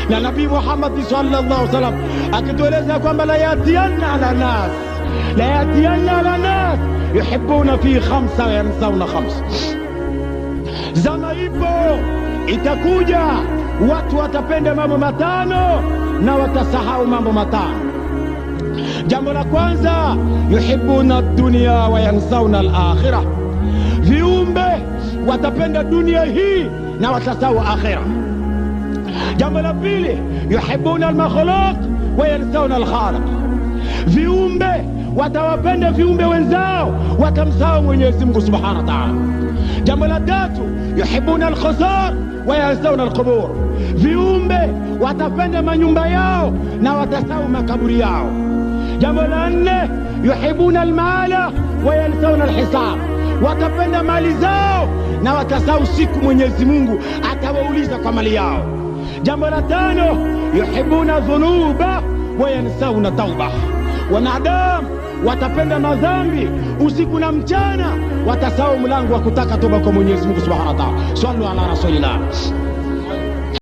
Na Nabii Muhammad sallallahu alaihi wasallam akitueleza kwamba la yatiyanna ala nas yuhibbuna fi khamsa wa yansawna khamsa. Zama ipo itakuja watu watapenda mambo matano na watasahau mambo matano. Jambo la kwanza, yuhibbuna dunya wa yansawna al-akhirah. Viumbe watapenda dunia hii na watasahau akhirah. Jambo la pili, yuhibbuna al-makhluq wa yansawna al-khaliq. Viumbe watawapenda viumbe wenzao, watamsahau Mwenyezi Mungu Subhanahu wa Ta'ala. Jambo la tatu, yuhibbuna al-khusar wa yansawna al-qubur. Viumbe watapenda manyumba yao na watasahau makaburi yao. Jambo la nne, yuhibbuna al-mala wa yansawna al-hisab. Watapenda mali zao na watasahau siku Mwenyezi Mungu atawauliza kwa mali yao. Jambo la tano, yuhibbuna dhunuba wa yansawna tauba. Wanadamu watapenda madhambi usiku na mchana, watasahau mlango wa kutaka toba kwa Mwenyezi Mungu Subhanahu wa Ta'ala. Sallu ala rasulillah.